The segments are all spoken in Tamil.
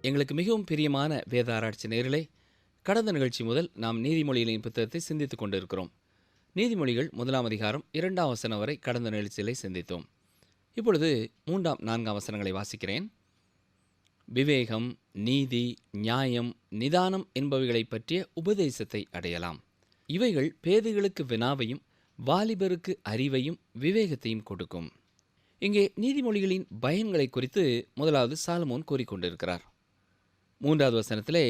எங்களுக்கு மிகவும் பிரியமான வேத ஆராய்ச்சி நேயர்களே, கடந்த நிகழ்ச்சி முதல் நாம் நீதிமொழிகளின் புத்தகத்தை சிந்தித்துக் கொண்டிருக்கிறோம். நீதிமொழிகள் 1 அதிகாரம் 2 வசனம் வரை கடந்த நிகழ்ச்சியிலே சிந்தித்தோம். இப்பொழுது 3, 4 வசனங்களை வாசிக்கிறேன். விவேகம், நீதி, நியாயம், நிதானம் என்பவைகளைப் பற்றிய உபதேசத்தை அடையலாம். இவைகள் பேதைகளுக்கு வினாவையும் வாலிபருக்கு அறிவையும் விவேகத்தையும் கொடுக்கும். இங்கே நீதிமொழிகளின் பயன்களை குறித்து முதலாவது சாலமோன் கூறிக்கொண்டிருக்கிறார். 3 வசனத்திலே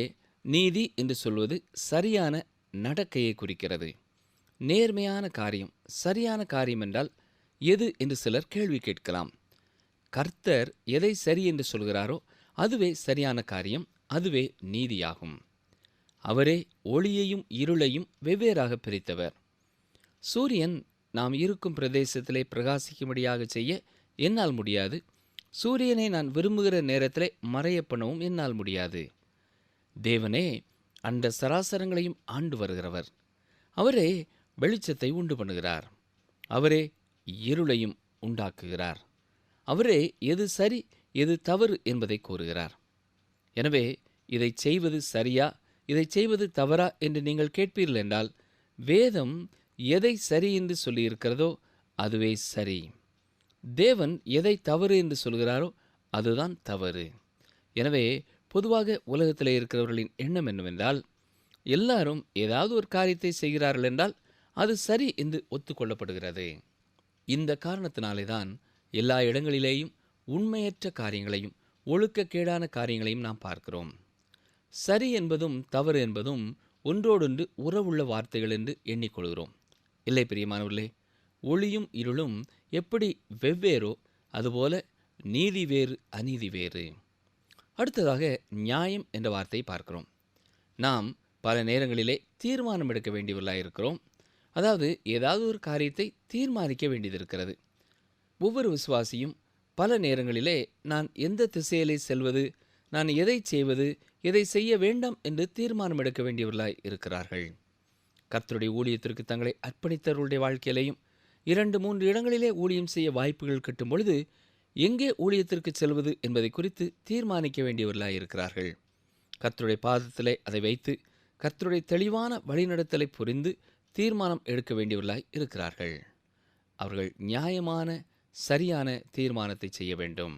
நீதி என்று சொல்வது சரியான நடக்கையை குறிக்கிறது. நேர்மையான காரியம், சரியான காரியம் என்றால் எது என்று சிலர் கேள்வி கேட்கலாம். கர்த்தர் எதை சரி என்று சொல்கிறாரோ அதுவே சரியான காரியம், அதுவே நீதியாகும். அவரே ஒளியையும் இருளையும் வெவ்வேறாக பிரித்தவர். சூரியன் நாம் இருக்கும் பிரதேசத்திலே பிரகாசிக்கும்படியாக செய்ய என்னால் முடியாது. சூரியனை நான் விரும்புகிற நேரத்திலே மறைய பண்ணவும் என்னால் முடியாது. தேவனே அண்ட சராசரங்களையும் ஆண்டு வருகிறவர். அவரே வெளிச்சத்தை உண்டு பண்ணுகிறார். அவரே இருளையும் உண்டாக்குகிறார். அவரே எது சரி எது தவறு என்பதை கூறுகிறார். எனவே இதை செய்வது சரியா, இதை செய்வது தவறா என்று நீங்கள் கேட்பீர்கள் என்றால், வேதம் எதை சரி என்று சொல்லியிருக்கிறதோ அதுவே சரி. தேவன் எதை தவறு என்று சொல்கிறாரோ அதுதான் தவறு. எனவே பொதுவாக உலகத்தில் இருக்கிறவர்களின் எண்ணம் என்னவென்றால், எல்லாரும் ஏதாவது ஒரு காரியத்தை செய்கிறார்கள் என்றால் அது சரி என்று ஒத்துக்கொள்ளப்படுகிறது. இந்த காரணத்தினாலே தான் எல்லா இடங்களிலேயும் உண்மையற்ற காரியங்களையும் ஒழுக்கக்கேடான காரியங்களையும் நாம் பார்க்கிறோம். சரி என்பதும் தவறு என்பதும் ஒன்றோடொன்று உறவுள்ள வார்த்தைகள் என்று எண்ணிக்கொள்கிறோம். இல்லை பிரியமானவர்களே, ஒளியும் இருளும் எப்படி வெவ்வேறோ அதுபோல நீதி வேறு அநீதி வேறு. அடுத்ததாக நியாயம் என்ற வார்த்தையை பார்க்கிறோம். நாம் பல நேரங்களிலே தீர்மானம் எடுக்க வேண்டியவர்களாக இருக்கிறோம். அதாவது ஏதாவது ஒரு காரியத்தை தீர்மானிக்க வேண்டியது இருக்கிறது. ஒவ்வொரு விசுவாசியும் பல நேரங்களிலே நான் எந்த திசையிலே செல்வது, நான் எதை செய்வது, எதை செய்ய வேண்டாம் என்று தீர்மானம் எடுக்க வேண்டியவர்களாய் இருக்கிறார்கள். கர்த்தருடைய ஊழியத்திற்கு தங்களை அர்ப்பணித்தவர்களுடைய வாழ்க்கையிலேயும் 2, 3 இடங்களிலே ஊழியம் செய்ய வாய்ப்புகள் கிட்டும் பொழுது எங்கே ஊழியத்திற்கு செல்வது என்பதை குறித்து தீர்மானிக்க வேண்டியவர்களாய் இருக்கிறார்கள். கர்த்தருடைய பாதத்திலே அதை வைத்து கர்த்தருடைய தெளிவான வழிநடத்தலை புரிந்து தீர்மானம் எடுக்க வேண்டியவர்களாய் இருக்கிறார்கள். அவர்கள் நியாயமான சரியான தீர்மானத்தை செய்ய வேண்டும்.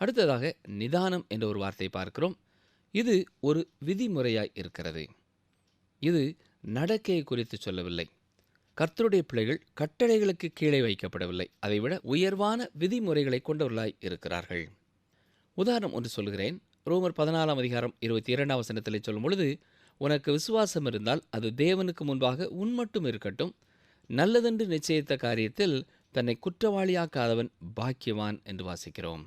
அடுத்ததாக நிதானம் என்ற ஒரு வார்த்தை பார்க்கிறோம். இது ஒரு விதிமுறையாய் இருக்கிறது. இது நடக்கையை குறித்து சொல்லவில்லை. கர்த்தருடைய பிள்ளைகள் கட்டளைகளுக்கு கீழே வைக்கப்படவில்லை. அதைவிட உயர்வான விதிமுறைகளை கொண்டவர்களாய் இருக்கிறார்கள். உதாரணம் ஒன்று சொல்கிறேன். ரோமர் 14 அதிகாரம் 22 சொல்லும் பொழுது, உனக்கு விசுவாசம் இருந்தால் அது தேவனுக்கு முன்பாக உன்மட்டும் இருக்கட்டும், நல்லதென்று நிச்சயித்த காரியத்தில் தன்னை குற்றவாளியாக்காதவன் பாக்கியவான் என்று வாசிக்கிறோம்.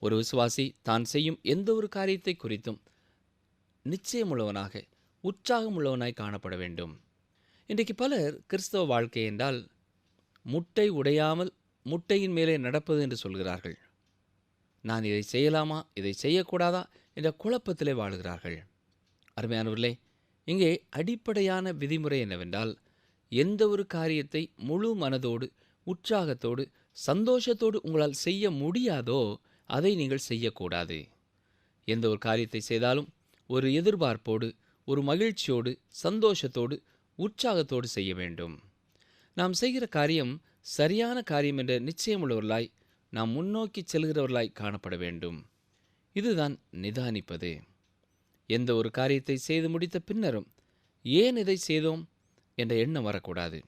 ஒரு விசுவாசி தான் செய்யும் எந்த ஒரு காரியத்தை குறித்தும் நிச்சயமுள்ளவனாக உற்சாகமுள்ளவனாய் காணப்பட வேண்டும். இன்றைக்கு பலர் கிறிஸ்தவ வாழ்க்கை என்றால் முட்டை உடையாமல் முட்டையின் மேலே நடப்பது என்று சொல்கிறார்கள். நான் இதை செய்யலாமா, இதை செய்யக்கூடாதா என்ற குழப்பத்திலே வாழுகிறார்கள். அருமையானவர்களே, இங்கே அடிப்படையான விதிமுறை என்னவென்றால், எந்த ஒரு காரியத்தை முழு மனதோடு உற்சாகத்தோடு சந்தோஷத்தோடு உங்களால் செய்ய முடியாதோ அதை நீங்கள் செய்யக்கூடாது. எந்த ஒரு காரியத்தை செய்தாலும் ஒரு எதிர்பார்ப்போடு, ஒரு மகிழ்ச்சியோடு, சந்தோஷத்தோடு, உற்சாகத்தோடு செய்ய வேண்டும். நாம் செய்கிற காரியம் சரியான காரியம் என்ற நிச்சயமுள்ளவர்களாய் நாம் முன்னோக்கி செல்கிறவர்களாய் காணப்பட வேண்டும். இதுதான் நிதானிப்பது. எந்த ஒரு காரியத்தை செய்து முடித்த பின்னரும் ஏன் இதை செய்தோம் என்ற எண்ணம் வரக்கூடாது.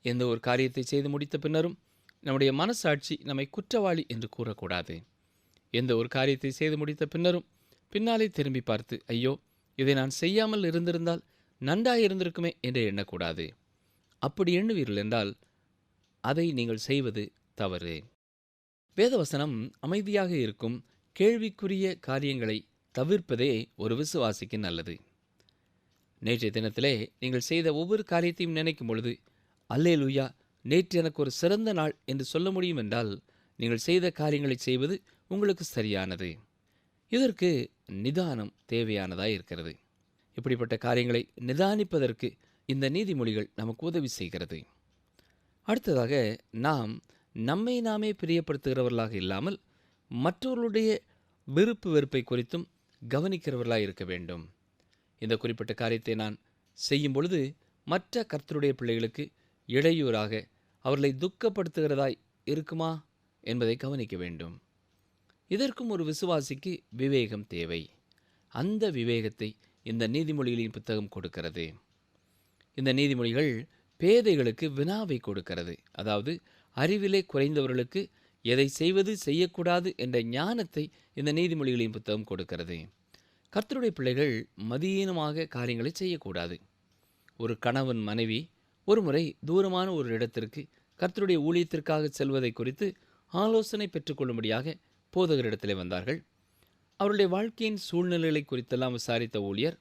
எந்த ஒரு காரியத்தை செய்து முடித்த பின்னரும் நம்முடைய மனசாட்சி நம்மை குற்றவாளி என்று கூறக்கூடாது. எந்த ஒரு காரியத்தை செய்து முடித்த பின்னரும் பின்னாலே திரும்பி பார்த்து, ஐயோ இதை நான் செய்யாமல் இருந்திருந்தால் நன்றாக இருந்திருக்குமே என்று எண்ணக்கூடாது. அப்படி எண்ணுவீர்கள் என்றால் அதை நீங்கள் செய்வது தவறு. வேதவசனம் அமைதியாக இருக்கும் கேள்விக்குரிய காரியங்களை தவிர்ப்பதே ஒரு விசுவாசிக்கு நல்லது. நேற்றைய தினத்திலே நீங்கள் செய்த ஒவ்வொரு காரியத்தையும் நினைக்கும் பொழுது, அல்லேலூயா, நேற்று எனக்கு ஒரு சிறந்த நாள் என்று சொல்ல முடியும் என்றால் நீங்கள் செய்த காரியங்களை செய்வது உங்களுக்கு சரியானது. இதற்கு நிதானம் தேவையானதாய் இருக்கிறது. இப்படிப்பட்ட காரியங்களை நிதானிப்பதற்கு இந்த நீதிமொழிகள் நமக்கு உதவி செய்கிறது. அடுத்ததாக நாம் நம்மை நாமே பிரியப்படுத்துகிறவர்களாக இல்லாமல் மற்றவர்களுடைய விருப்பு வெறுப்பை குறித்தும் கவனிக்கிறவர்களாய் இருக்க வேண்டும். இந்த குறிப்பிட்ட காரியத்தை நான் செய்யும் பொழுது மற்ற கர்த்தருடைய பிள்ளைகளுக்கு இடையூறாக அவர்களை துக்கப்படுத்துகிறதாய் இருக்குமா என்பதை கவனிக்க வேண்டும். இதற்கும் ஒரு விசுவாசிக்கு விவேகம் தேவை. அந்த விவேகத்தை இந்த நீதிமொழிகளின் புத்தகம் கொடுக்கிறது. இந்த நீதிமொழிகள் பேதைகளுக்கு வினாவை கொடுக்கிறது. அதாவது அறிவிலே குறைந்தவர்களுக்கு எதை செய்வது செய்யக்கூடாது என்ற ஞானத்தை இந்த நீதிமொழிகளின் புத்தகம் கொடுக்கிறது. கர்த்தருடைய பிள்ளைகள் மதியீனமாக காரியங்களை செய்யக்கூடாது. ஒரு கணவன் மனைவி ஒரு முறை தூரமான ஒரு இடத்திற்கு கர்த்தருடைய ஊழியத்திற்காக செல்வதை குறித்து ஆலோசனை பெற்றுக்கொள்ளும்படியாக போதகரிடத்திலே வந்தார்கள். அவருடைய வாழ்க்கையின் சூழ்நிலைகளை குறித்தெல்லாம் விசாரித்த ஊழியர்,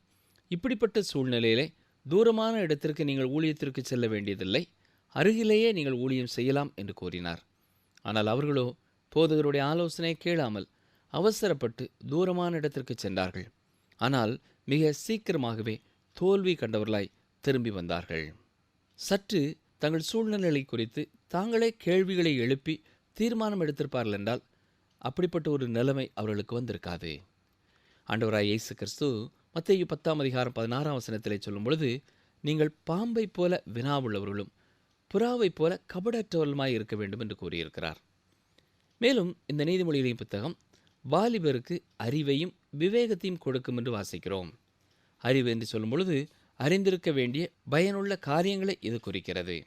இப்படிப்பட்ட சூழ்நிலையிலே தூரமான இடத்திற்கு நீங்கள் ஊழியத்திற்கு செல்ல வேண்டியதில்லை, அருகிலேயே நீங்கள் ஊழியம் செய்யலாம் என்று கூறினார். ஆனால் அவர்களோ போதகருடைய ஆலோசனையை கேளாமல் அவசரப்பட்டு தூரமான இடத்திற்கு சென்றார்கள். ஆனால் மிக சீக்கிரமாகவே தோல்வி கண்டவர்களாய் திரும்பி வந்தார்கள். சற்று தங்கள் சூழ்நிலை குறித்து தாங்களே கேள்விகளை எழுப்பி தீர்மானம் எடுத்திருப்பார்கள் என்றால் அப்படிப்பட்ட ஒரு நிலைமை அவர்களுக்கு வந்திருக்காது. ஆண்டவராய் இயேசு கிறிஸ்து மத்தேயு 10:16 சொல்லும் பொழுது, நீங்கள் பாம்பை போல வினாவுள்ளவர்களும் புறாவை போல கபடற்றவர்களுமாய் இருக்க வேண்டும் என்று கூறியிருக்கிறார். மேலும் இந்த நீதிமொழிகளின் புத்தகம் வாலிபருக்கு அறிவையும் விவேகத்தையும் கொடுக்கும் என்று வாசிக்கிறோம். அறிவு என்று சொல்லும் பொழுது அறிந்திருக்க வேண்டிய பயனுள்ள காரியங்களை இது குறிக்கிறது.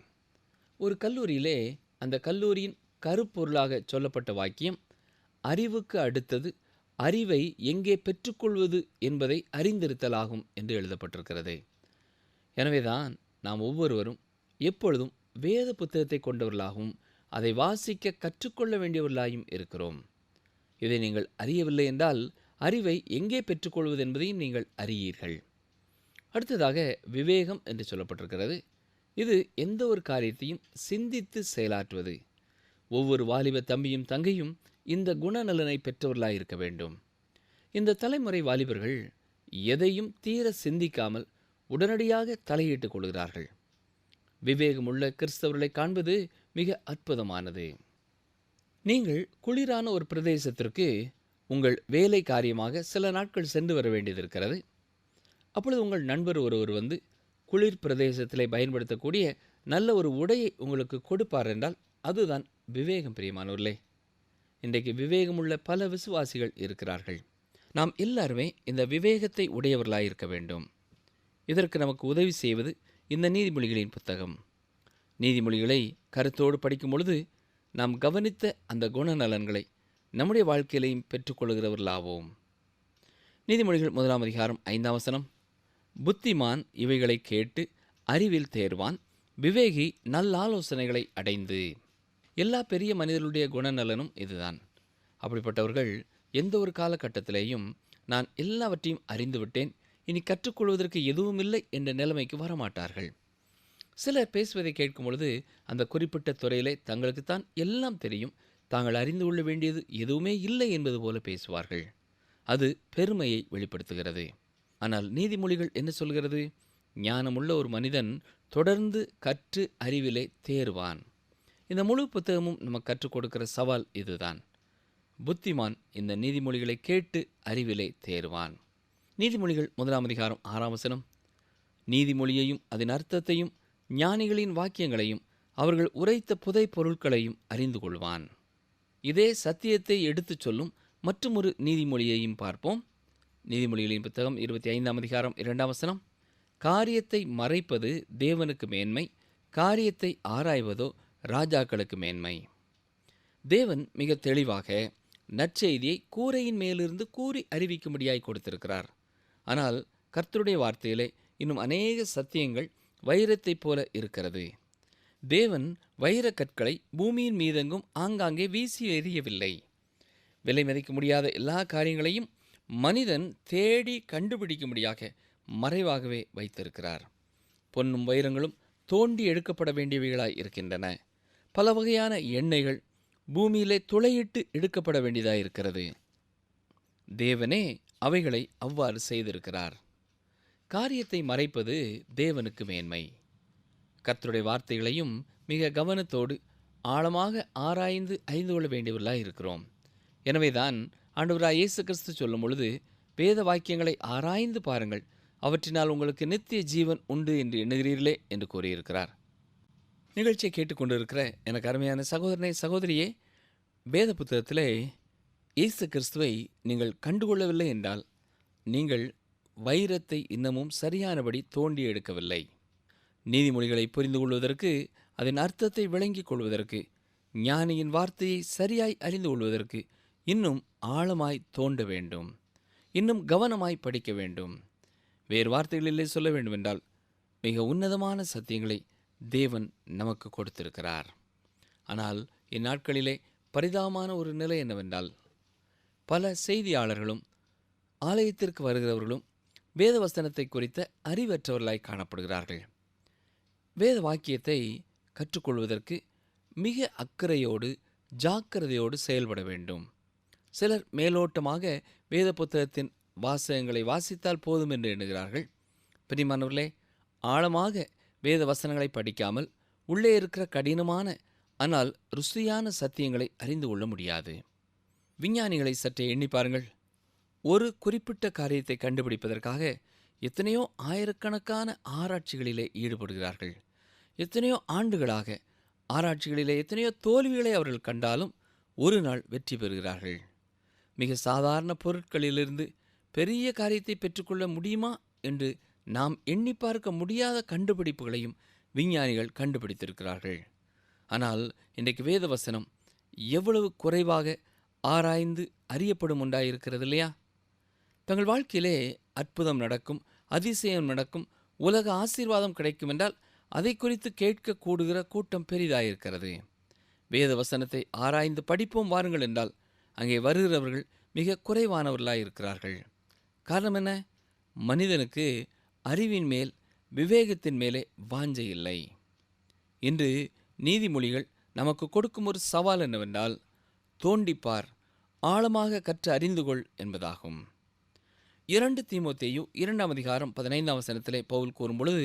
ஒரு கல்லூரியிலே அந்த கல்லூரியின் கருப்பொருளாக சொல்லப்பட்ட வாக்கியம், அறிவுக்கு அடுத்தது அறிவை எங்கே பெற்றுக்கொள்வது என்பதை அறிந்திருத்தலாகும் என்று எழுதப்பட்டிருக்கிறது. எனவேதான் நாம் ஒவ்வொருவரும் எப்பொழுதும் வேத புத்தகத்தை கொண்டவர்களாகவும் அதை வாசிக்க கற்றுக்கொள்ள வேண்டியவர்களாயும் இருக்கிறோம். இதை நீங்கள் அறியவில்லை என்றால் அறிவை எங்கே பெற்றுக்கொள்வது என்பதையும் நீங்கள் அறியீர்கள். அடுத்ததாக விவேகம் என்று சொல்லப்பட்டிருக்கிறது. இது எந்த ஒரு காரியத்தையும் சிந்தித்து செயலாற்றுவது. ஒவ்வொரு வாலிப தம்பியும் தங்கையும் இந்த குணநலனை பெற்றவர்களாக இருக்க வேண்டும். இந்த தலைமுறை வாலிபர்கள் எதையும் தீர சிந்திக்காமல் உடனடியாக தலையிட்டுக் கொள்கிறார்கள். விவேகமுள்ள கிறிஸ்தவர்களை காண்பது மிக அற்புதமானது. நீங்கள் குளிரான ஒரு பிரதேசத்திற்கு உங்கள் வேலை காரியமாக சில நாட்கள் சென்று வர வேண்டியது. அப்பொழுது உங்கள் நண்பர் ஒருவர் வந்து குளிர் பிரதேசத்திலே பயன்படுத்தக்கூடிய நல்ல ஒரு உடையை உங்களுக்கு கொடுப்பார் என்றால் அதுதான் விவேகம். பிரியமானவர்களே, இன்றைக்கு விவேகமுள்ள பல விசுவாசிகள் இருக்கிறார்கள். நாம் எல்லாருமே இந்த விவேகத்தை உடையவர்களாக இருக்க வேண்டும். இதற்கு நமக்கு உதவி செய்வது இந்த நீதிமொழிகளின் புத்தகம். நீதிமொழிகளை கருத்தோடு படிக்கும் பொழுது நாம் கவனித்த அந்த குணநலன்களை நம்முடைய வாழ்க்கையிலையும் பெற்றுக்கொள்கிறவர்களாவோம். நீதிமொழிகள் 1:5 புத்திமான் இவைகளை கேட்டு அறிவில் தேர்வான், விவேகி நல்லாலோசனைகளை அடைந்து. எல்லா பெரிய மனிதர்களுடைய குணநலனும் இதுதான். அப்படிப்பட்டவர்கள் எந்த ஒரு காலகட்டத்திலேயும் நான் எல்லாவற்றையும் அறிந்துவிட்டேன், இனி கற்றுக்கொள்வதற்கு எதுவும் இல்லை என்ற நிலைமைக்கு வரமாட்டார்கள். சிலர் பேசுவதை கேட்கும் பொழுது அந்த குறிப்பிட்ட துறையிலே தங்களுக்குத்தான் எல்லாம் தெரியும், தாங்கள் அறிந்து கொள்ள வேண்டியது எதுவுமே இல்லை என்பது போல பேசுவார்கள். அது பெருமையை வெளிப்படுத்துகிறது. ஆனால் நீதிமொழிகள் என்ன சொல்கிறது? ஞானமுள்ள ஒரு மனிதன் தொடர்ந்து கற்று அறிவிலே தேர்வான். இந்த முழு புத்தகமும் நமக்கு கற்றுக் கொடுக்கிற சவால் இதுதான். புத்திமான் இந்த நீதிமொழிகளை கேட்டு அறிவிலே தேர்வான். நீதிமொழிகள் 1:6 நீதிமொழியையும் அதன் அர்த்தத்தையும் ஞானிகளின் வாக்கியங்களையும் அவர்கள் உரைத்த புதை பொருட்களையும் அறிந்து கொள்வான். இதே சத்தியத்தை எடுத்துச் சொல்லும் மற்றொரு நீதிமொழியையும் பார்ப்போம். நீதிமொழிகளின் புத்தகம் 25:2 காரியத்தை மறைப்பது தேவனுக்கு மேன்மை, காரியத்தை ஆராய்வதோ ராஜாக்களுக்கு மேன்மை. தேவன் மிக தெளிவாக நற்செய்தியை கூரையின் மேலிருந்து கூறி அறிவிக்கும்படியாய் கொடுத்திருக்கிறார். ஆனால் கர்த்தருடைய வார்த்தையிலே இன்னும் அநேக சத்தியங்கள் வைரத்தைப் போல இருக்கிறது. தேவன் வைரக் கற்களை பூமியின் மீதெங்கும் ஆங்காங்கே வீசி எறியவில்லை. விலை மதிக்க முடியாத எல்லா காரியங்களையும் மனிதன் தேடி கண்டுபிடிக்கும்படியாக மறைவாகவே வைத்திருக்கிறார். பொன்னும் வைரங்களும் தோண்டி எடுக்கப்பட வேண்டியவைகளாய் இருக்கின்றன. பல வகையான எண்ணெய்கள் பூமியிலே துளையிட்டு எடுக்கப்பட வேண்டியதாய் இருக்கிறது. தேவனே அவைகளை அவ்வாறு செய்திருக்கிறார். காரியத்தை மறைப்பது தேவனுக்கு மேன்மை. கர்த்தருடைய வார்த்தைகளையும் மிக கவனத்தோடு ஆழமாக ஆராய்ந்து அறிந்து கொள்ள வேண்டியவர்களாக இருக்கிறோம். எனவேதான் ஆண்டவராய் இயேசு கிறிஸ்து சொல்லும் பொழுது வேத வாக்கியங்களை ஆராய்ந்து பாருங்கள், அவற்றினால் உங்களுக்கு நித்திய ஜீவன் உண்டு என்று எண்ணுகிறீர்களே என்று கூறியிருக்கிறார். நிகழ்ச்சியை கேட்டுக்கொண்டிருக்கிற எனக்கு அருமையான சகோதரனே, சகோதரியே, வேத புத்தகத்திலே இயேசு கிறிஸ்துவை நீங்கள் கண்டுகொள்ளவில்லை என்றால் நீங்கள் வைரத்தை இன்னமும் சரியானபடி தோண்டி எடுக்கவில்லை. நீதிமொழிகளை புரிந்து கொள்வதற்கு, அதன் அர்த்தத்தை விளங்கிக் கொள்வதற்கு, ஞானியின் வார்த்தையை சரியாய் அறிந்து கொள்வதற்கு இன்னும் ஆழமாய் தோண்ட வேண்டும், இன்னும் கவனமாய் படிக்க வேண்டும். வேறு வார்த்தைகளிலே சொல்ல வேண்டுமென்றால் மிக உன்னதமான சத்தியங்களை தேவன் நமக்கு கொடுத்திருக்கிறார். ஆனால் இந்நாட்களிலே பரிதாபமான ஒரு நிலை என்னவென்றால், பல செய்தியாளர்களும் ஆலயத்திற்கு வருகிறவர்களும் வேத வசனத்தை குறித்த அறிவற்றவர்களாய் காணப்படுகிறார்கள். வேத வாக்கியத்தை கற்றுக்கொள்வதற்கு மிக அக்கறையோடு ஜாக்கிரதையோடு செயல்பட வேண்டும். சிலர் மேலோட்டமாக வேத புத்தகத்தின் வாசகங்களை வாசித்தால் போதும் என்று எண்ணுகிறார்கள். பிரியமானவர்களே, ஆழமாக வேத வசனங்களை படிக்காமல் உள்ளே இருக்கிற கடினமான ஆனால் ருசியான சத்தியங்களை அறிந்து கொள்ள முடியாது. விஞ்ஞானிகளை சற்றே எண்ணி பாருங்கள். ஒரு குறிப்பிட்ட காரியத்தை கண்டுபிடிப்பதற்காக எத்தனையோ ஆயிரக்கணக்கான ஆராய்ச்சிகளிலே ஈடுபடுகிறார்கள். எத்தனையோ ஆண்டுகளாக ஆராய்ச்சிகளிலே எத்தனையோ தோல்விகளை அவர்கள் கண்டாலும் ஒரு நாள் வெற்றி பெறுகிறார்கள். மிக சாதாரண பொருட்களிலிருந்து பெரிய காரியத்தை பெற்றுக்கொள்ள முடியுமா என்று நாம் எண்ணி பார்க்க முடியாத கண்டுபிடிப்புகளையும் விஞ்ஞானிகள் கண்டுபிடித்திருக்கிறார்கள். ஆனால் இன்றைக்கு வேத வசனம் எவ்வளவு குறைவாக ஆராய்ந்து அறியப்படும் உண்டாயிருக்கிறது இல்லையா? தங்கள் வாழ்க்கையிலே அற்புதம் நடக்கும், அதிசயம் நடக்கும், உலக ஆசீர்வாதம் கிடைக்கும் என்றால் அதை குறித்து கேட்க கூடுகிற கூட்டம் பெரிதாயிருக்கிறது. வேத வசனத்தை ஆராய்ந்து படிப்போம் வாருங்கள் என்றால் அங்கே வருகிறவர்கள் மிக குறைவானவர்களாயிருக்கிறார்கள். காரணம் என்ன? மனிதனுக்கு அறிவின் மேல், விவேகத்தின் மேலே வாஞ்சை இல்லை. இன்று நீதிமொழிகள் நமக்கு கொடுக்கும் ஒரு சவால் என்னவென்றால், தோண்டிப்பார், ஆழமாக கற்று அறிந்து கொள் என்பதாகும். 2 தீமோத்தேயு 2ஆம் அதிகாரம் 15ஆம் வசனத்திலே பவுல் கூறும் பொழுது,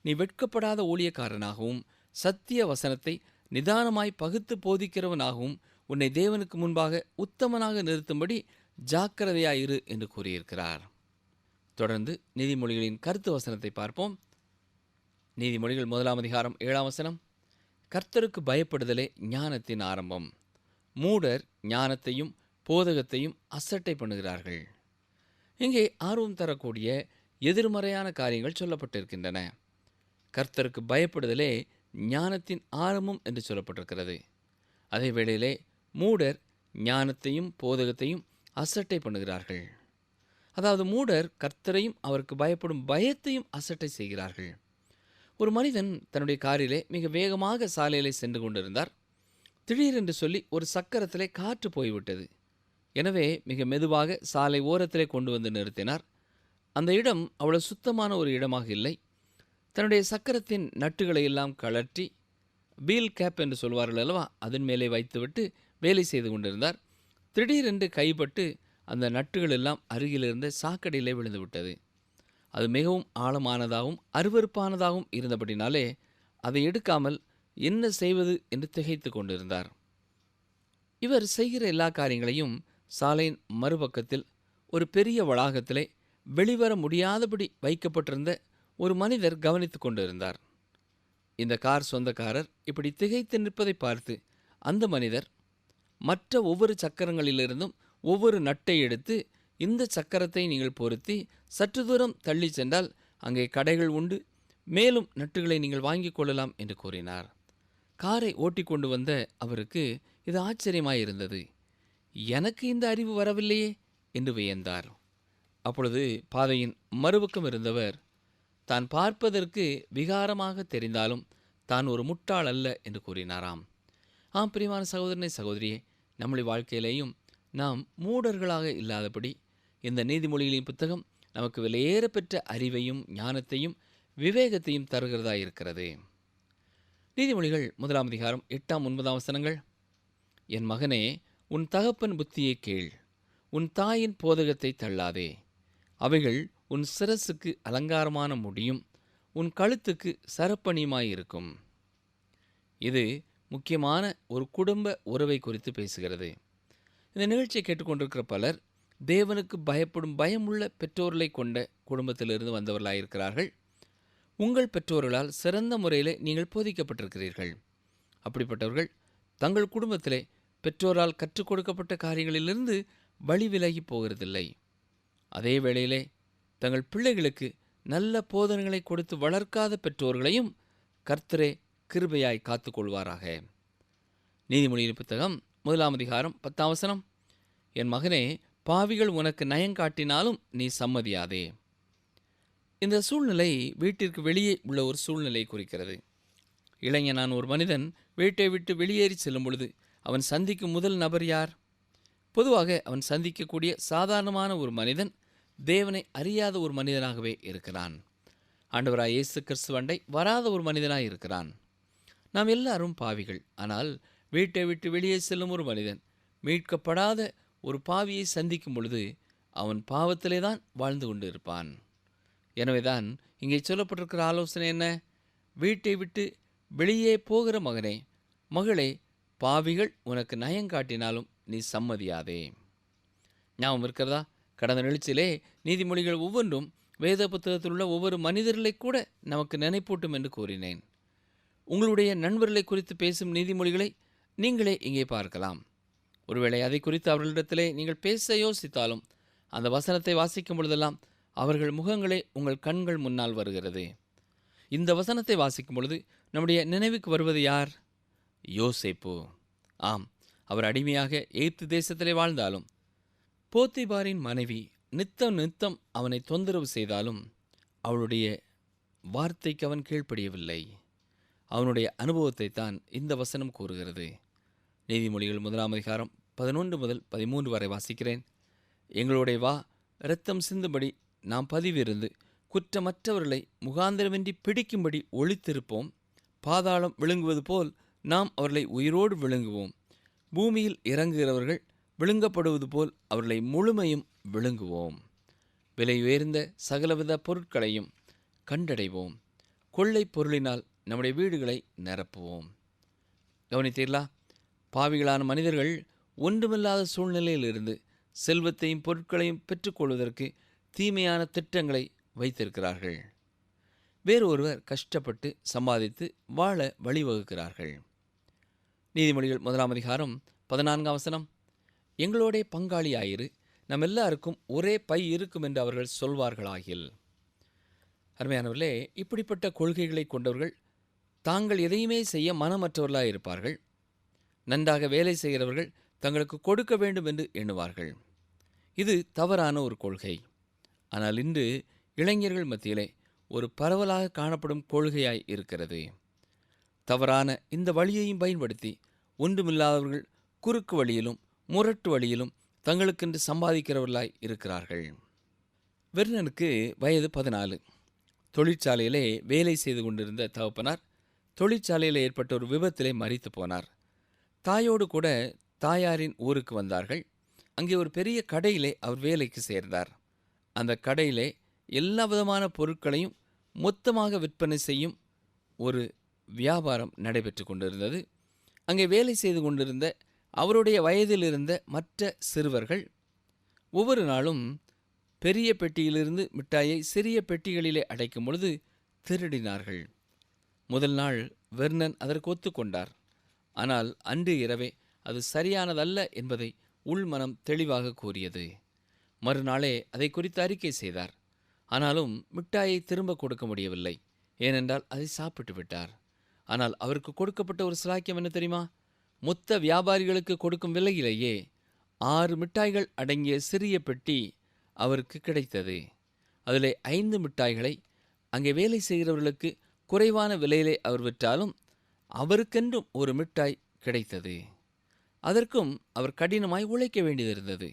நீ வெட்கப்படாத ஊழியக்காரனாகவும் சத்திய வசனத்தை நிதானமாய் பகுத்து போதிக்கிறவனாகவும் உன்னை தேவனுக்கு முன்பாக உத்தமனாக நிறுத்தும்படி ஜாக்கிரதையாயிரு என்று கூறியிருக்கிறார். தொடர்ந்து நீதிமொழிகளின் கருத்து வசனத்தை பார்ப்போம். நீதிமொழிகள் 1ஆம் அதிகாரம் 7ஆம் வசனம், கர்த்தருக்கு பயப்படுதலே ஞானத்தின் ஆரம்பம், மூடர் ஞானத்தையும் போதகத்தையும் அசட்டை பண்ணுகிறார்கள். இங்கே ஆர்வம் தரக்கூடிய எதிர்மறையான காரியங்கள் சொல்லப்பட்டிருக்கின்றன. கர்த்தருக்கு பயப்படுதலே ஞானத்தின் ஆரம்பம் என்று சொல்லப்பட்டிருக்கிறது. அதே வேளையிலே மூடர் ஞானத்தையும் போதகத்தையும் அசட்டை பண்ணுகிறார்கள். அதாவது மூடர் கர்த்தரையும் அவருக்கு பயப்படும் பயத்தையும் அசட்டை செய்கிறார்கள். ஒரு மனிதன் தன்னுடைய காரிலே மிக வேகமாக சாலையிலே சென்று கொண்டிருந்தார். திடீரென்று சொல்லி ஒரு சக்கரத்திலே காற்று போய்விட்டது. எனவே மிக மெதுவாக சாலை ஓரத்திலே கொண்டு வந்து நிறுத்தினார். அந்த இடம் அவ்வளவு சுத்தமான ஒரு இடமாக இல்லை. தன்னுடைய சக்கரத்தின் நட்டுகளை எல்லாம் கழற்றி, வீல் கேப் என்று சொல்வார்கள் அல்லவா, அதன் மேலே வைத்துவிட்டு வேலை செய்து கொண்டிருந்தார். திடீரென்று கைப்பட்டு அந்த நட்டுகள் எல்லாம் அருகில் இருந்த சாக்கடையிலே விழுந்து விட்டது. அது மிகவும் ஆழமானதாகவும் அருவருப்பானதாகவும் இருந்தபடினாலே அதை எடுக்காமல் என்ன செய்வது என்று திகைத்து கொண்டிருந்தார். இவர் செய்கிற எல்லா காரியங்களையும் சாலையின் மறுபக்கத்தில் ஒரு பெரிய வளாகத்திலே வெளிவர முடியாதபடி வைக்கப்பட்டிருந்த ஒரு மனிதர் கவனித்து கொண்டிருந்தார். இந்த கார் சொந்தக்காரர் இப்படி திகைத்து நிற்பதை பார்த்து அந்த மனிதர் மற்ற ஒவ்வொரு சக்கரங்களிலிருந்தும் ஒவ்வொரு நட்டை எடுத்து, இந்த சக்கரத்தை நீங்கள் பொருத்தி சற்று தூரம் தள்ளி சென்றால் அங்கே கடைகள் உண்டு, மேலும் நட்டுகளை நீங்கள் வாங்கிக் கொள்ளலாம் என்று கூறினார். காரை ஓட்டி கொண்டு வந்த அவருக்கு இது ஆச்சரியமாயிருந்தது. எனக்கு இந்த அறிவு வரவில்லையே என்று வியந்தார். அப்பொழுது பாதையின் மறுபக்கம் இருந்தவர், தான் பார்ப்பதற்கு விகாரமாக தெரிந்தாலும் தான் ஒரு முட்டாள் அல்ல என்று கூறினாராம். ஆம், பிரியமான சகோதரனை, சகோதரியே, நம்முடைய வாழ்க்கையிலேயும் நாம் மூடர்களாக இல்லாதபடி இந்த நீதிமொழிகளின் புத்தகம் நமக்கு விலையேற பெற்ற அறிவையும் ஞானத்தையும் விவேகத்தையும் தருகிறதா இருக்கிறது. நீதிமொழிகள் 1ஆம் அதிகாரம் 8ஆம் 9ஆம் வசனங்கள், என் மகனே, உன் தகப்பன் புத்தியை கேள், உன் தாயின் போதகத்தை தள்ளாதே. அவைகள் உன் சிரசுக்கு அலங்காரமான முடியும், உன் கழுத்துக்கு சரப்பணியுமாயிருக்கும். இது முக்கியமான ஒரு குடும்ப உறவை குறித்து பேசுகிறது. இந்த நிகழ்ச்சியை கேட்டுக்கொண்டிருக்கிற பலர் தேவனுக்கு பயப்படும் பயமுள்ள பெற்றோர்களை கொண்ட குடும்பத்திலிருந்து வந்தவர்களாயிருக்கிறார்கள். உங்கள் பெற்றோர்களால் சிறந்த முறையில் நீங்கள் போதிக்கப்பட்டிருக்கிறீர்கள். அப்படிப்பட்டவர்கள் தங்கள் குடும்பத்திலே பெற்றோரால் கற்றுக் கொடுக்கப்பட்ட காரியங்களிலிருந்து வழி விலகி போகிறதில்லை. அதே வேளையிலே தங்கள் பிள்ளைகளுக்கு நல்ல போதனைகளை கொடுத்து வளர்க்காத பெற்றோர்களையும் கர்த்தரே கிருபையாய் காத்துக்கொள்வாராக. நீதிமொழியின் புத்தகம் 1 அதிகாரம் 10 என் மகனே, பாவிகள் உனக்கு நயங்காட்டினாலும் நீ சம்மதியாதே. இந்த சூழ்நிலை வீட்டிற்கு வெளியே உள்ள ஒரு சூழ்நிலை குறிக்கிறது. இளைஞனான ஒரு மனிதன் வீட்டை விட்டு வெளியேறி செல்லும் பொழுது அவன் சந்திக்கும் முதல் நபர் யார்? பொதுவாக அவன் சந்திக்கக்கூடிய சாதாரணமான ஒரு மனிதன் தேவனை அறியாத ஒரு மனிதனாகவே இருக்கிறான். ஆண்டவராய் இயேசு கிறிஸ்துவண்டை வராத ஒரு மனிதனாய் இருக்கிறான். நாம் எல்லாரும் பாவிகள். ஆனால் வீட்டை விட்டு வெளியே செல்லும் ஒரு மனிதன் மீட்கப்படாத ஒரு பாவியை சந்திக்கும் பொழுது அவன் பாவத்திலே தான் வாழ்ந்து கொண்டு இருப்பான். எனவேதான் இங்கே சொல்லப்பட்டிருக்கிற ஆலோசனை என்ன? வீட்டை விட்டு வெளியே போகிற மகனே, மகளே, பாவிகள் உனக்கு நயங்காட்டினாலும் நீ சம்மதியாதே. ஞாபகம் இருக்கிறதா? கடந்த நிகழ்ச்சியிலே நீதிமொழிகள் ஒவ்வொன்றும் வேத புத்தகத்தில் உள்ள ஒவ்வொரு மனிதர்களை கூட நமக்கு நினைப்பூட்டும் என்று கூறினேன். உங்களுடைய நண்பர்களை குறித்து பேசும் நீதிமொழிகளை நீங்களே இங்கே பார்க்கலாம். ஒருவேளை அதை குறித்து அவர்களிடத்திலே நீங்கள் பேச யோசித்தாலும் அந்த வசனத்தை வாசிக்கும் பொழுதெல்லாம் அவர்கள் முகங்களே உங்கள் கண்கள் முன்னால் வருகிறது. இந்த வசனத்தை வாசிக்கும் பொழுது நம்முடைய நினைவுக்கு வருவது யார்? யோசேப்பு. ஆம், அவர் அடிமையாக எகிப்து தேசத்திலே வாழ்ந்தாலும் போத்திபாரின் மனைவி நித்தம் அவனை தொந்தரவு செய்தாலும் அவளுடைய வார்த்தைக்கு அவன் கீழ்ப்படியவில்லை. அவனுடைய அனுபவத்தை தான் இந்த வசனம் கூறுகிறது. நீதிமொழிகள் 1 அதிகாரம் 11 முதல் 13 வரை வாசிக்கிறேன். எங்களுடைய வா இரத்தம் சிந்தும்படி நாம் பதிவிருந்து குற்றமற்றவர்களை முகாந்திரமின்றி பிடிக்கும்படி ஒளித்திருப்போம். பாதாளம் விழுங்குவது போல் நாம் அவர்களை உயிரோடு விழுங்குவோம். பூமியில் இறங்குகிறவர்கள் விழுங்கப்படுவது போல் அவர்களை முழுமையும் விழுங்குவோம். விலை உயர்ந்த சகலவித பொருட்களையும் கண்டடைவோம். கொள்ளை பொருளினால் நம்முடைய வீடுகளை நிரப்புவோம். கவனித்தீர்களா? பாவிகளான மனிதர்கள் ஒன்றுமில்லாத சூழ்நிலையிலிருந்து செல்வத்தையும் பொருட்களையும் பெற்றுக்கொள்வதற்கு தீமையான திட்டங்களை வைத்திருக்கிறார்கள். வேறு ஒருவர் கஷ்டப்பட்டு சம்பாதித்து வாழ வழிவகுக்கிறார்கள். நீதிமொழிகள் 1 அதிகாரம் 14 எங்களோட பங்காளியாயிரு, நம் எல்லாருக்கும் ஒரே பை இருக்கும் என்று அவர்கள் சொல்வார்களாகில். அருமையானவர்களே, இப்படிப்பட்ட கொள்கைகளை கொண்டவர்கள் தாங்கள் எதையுமே செய்ய மனமற்றவர்களாக இருப்பார்கள். நன்றாக வேலை செய்கிறவர்கள் தங்களுக்கு கொடுக்க வேண்டும் என்று எண்ணுவார்கள். இது தவறான ஒரு கொள்கை. ஆனால் இன்று இளைஞர்கள் மத்தியிலே ஒரு பரவலாக காணப்படும் கொள்கையாய் இருக்கிறது. தவறான இந்த வழியையும் பயன்படுத்தி ஒன்றுமில்லாதவர்கள் குறுக்கு வழியிலும் முரட்டு வழியிலும் தங்களுக்கென்று சம்பாதிக்கிறவர்களாய் இருக்கிறார்கள். வெர்னனுக்கு வயது 14. தொழிற்சாலையிலே வேலை செய்து கொண்டிருந்த தகப்பனார் தொழிற்சாலையில் ஏற்பட்ட ஒரு விபத்திலே மரித்து போனார். தாயோடு கூட தாயாரின் ஊருக்கு வந்தார்கள். அங்கே ஒரு பெரிய கடையிலே அவர் வேலைக்கு சேர்ந்தார். அந்த கடையிலே எல்லா விதமான பொருட்களையும் மொத்தமாக விற்பனை செய்யும் ஒரு வியாபாரம் நடைபெற்று கொண்டிருந்தது. அங்கே வேலை செய்து கொண்டிருந்த அவருடைய வயதில் இருந்த மற்ற சிறுவர்கள் ஒவ்வொரு நாளும் பெரிய பெட்டியிலிருந்து மிட்டாயை சிறிய பெட்டிகளிலே அடைக்கும் பொழுது திருடினார்கள். முதல் நாள் வெர்னன் அதற்கு ஒத்துக்கொண்டார். ஆனால் அன்று இரவே அது சரியானதல்ல என்பதை உள்மனம் தெளிவாக கூறியது. மறுநாளே அதை குறித்து அறிக்கை செய்தார். ஆனாலும் மிட்டாயை திரும்ப கொடுக்க முடியவில்லை. ஏனென்றால் அதை சாப்பிட்டு விட்டார். ஆனால் அவருக்கு கொடுக்கப்பட்ட ஒரு சிலாக்கியம் என்ன தெரியுமா? மொத்த வியாபாரிகளுக்கு கொடுக்கும் விலையிலேயே 6 மிட்டாய்கள் அடங்கிய சிறிய பெட்டி அவருக்கு கிடைத்தது. அதிலே 5 மிட்டாய்களை அங்கே வேலை செய்கிறவர்களுக்கு குறைவான விலையிலே அவர் விற்றாலும் அவருக்கென்றும் ஒரு மிட்டாய் கிடைத்தது. அதற்கும் அவர் கடினமாய் உழைக்க வேண்டியதிருந்தது.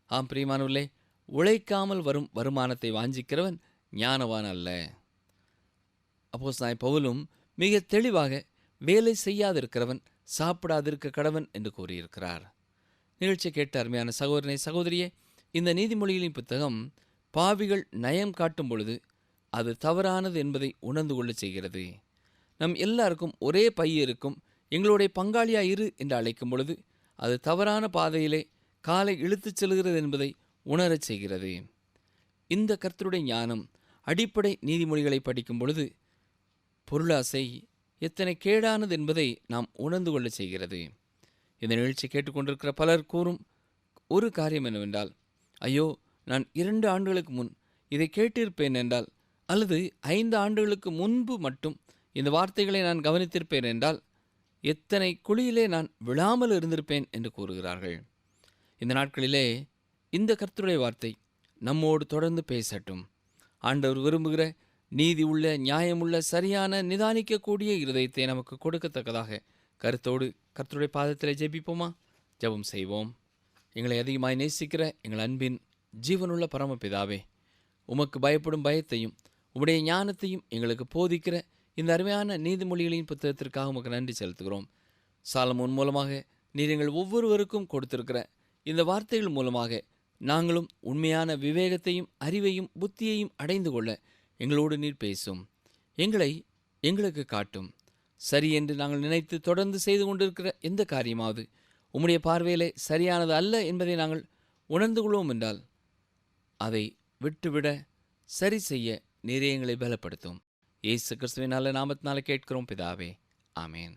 ஆம் பிரியமானவர்களே, உழைக்காமல் வரும் வருமானத்தை வாஞ்சிக்கிறவன் ஞானவான் அல்ல. அப்போஸ்தலனாகிய பவுலும் மிக தெளிவாக வேலை செய்யாதிருக்கிறவன் சாப்பிடாதிருக்க கடவன் என்று கூறியிருக்கிறார். நிகழ்ச்சி கேட்ட அருமையான சகோதரனே சகோதரியே, இந்த நீதிமொழிகளின் புத்தகம் பாவிகள் நயம் காட்டும் பொழுது அது தவறானது என்பதை உணர்ந்து கொள்ள செய்கிறது. நம் எல்லாருக்கும் ஒரே பை இருக்கும், எங்களுடைய பங்காளியா இரு என்று அழைக்கும் பொழுது அது தவறான பாதையிலே காலை இழுத்துச் செல்கிறது என்பதை உணரச் செய்கிறது. இந்த கர்த்தருடைய ஞானம் அடிப்படை நீதிமொழிகளை படிக்கும் பொழுது பொருளாசை எத்தனை கேடானது என்பதை நாம் உணர்ந்து கொள்ள செய்கிறது. இந்த நிகழ்ச்சி கேட்டுக்கொண்டிருக்கிற பலர் கூறும் ஒரு காரியம் என்னவென்றால், ஐயோ, நான் 2 ஆண்டுகளுக்கு முன் இதை கேட்டிருப்பேன் என்றால், அல்லது 5 ஆண்டுகளுக்கு முன்பு மட்டும் இந்த வார்த்தைகளை நான் கவனித்திருப்பேன் என்றால், எத்தனை குழியிலே நான் விழாமல் இருந்திருப்பேன் என்று கூறுகிறார்கள். இந்த நாட்களிலே இந்த கர்த்தருடைய வார்த்தை நம்மோடு தொடர்ந்து பேசட்டும். ஆண்டவர் விரும்புகிற நீதி உள்ள, நியாயமுள்ள, சரியான, நிதானிக்கக்கூடிய இருதயத்தை நமக்கு கொடுக்கத்தக்கதாக கருத்தோடு கர்த்தருடைய பாதத்திலே ஜெபிப்போமா? ஜெபம் செய்வோம். எங்களை அதிகமாய் நேசிக்கிற எங்கள் அன்பின் ஜீவனுள்ள பரமபிதாவே, உமக்கு பயப்படும் பயத்தையும் உம்முடைய ஞானத்தையும் எங்களுக்கு போதிக்கிற இந்த அருமையான நீதிமொழிகளின் புத்தகத்திற்காக உமக்கு நன்றி செலுத்துகிறோம். சாலமோன் மூலமாக நீர் எங்கள் ஒவ்வொருவருக்கும் கொடுத்திருக்கிற இந்த வார்த்தைகள் மூலமாக நாங்களும் உண்மையான விவேகத்தையும் அறிவையும் புத்தியையும் அடைந்து கொள்ள எங்களோடு நீர் பேசும். எங்களுக்கு காட்டும். சரி என்று நாங்கள் நினைத்து தொடர்ந்து செய்து கொண்டிருக்கிற எந்த காரியமாவது உம்முடைய பார்வையிலே சரியானது அல்ல என்பதை நாங்கள் உணர்ந்து கொள்வோம் என்றால் அதை விட்டுவிட சரி செய்ய நீரே எங்களை பலப்படுத்தும். இயேசு கிறிஸ்துவின் நல்ல நாமத்தினால கேட்கிறோம் பிதாவே, ஆமேன்.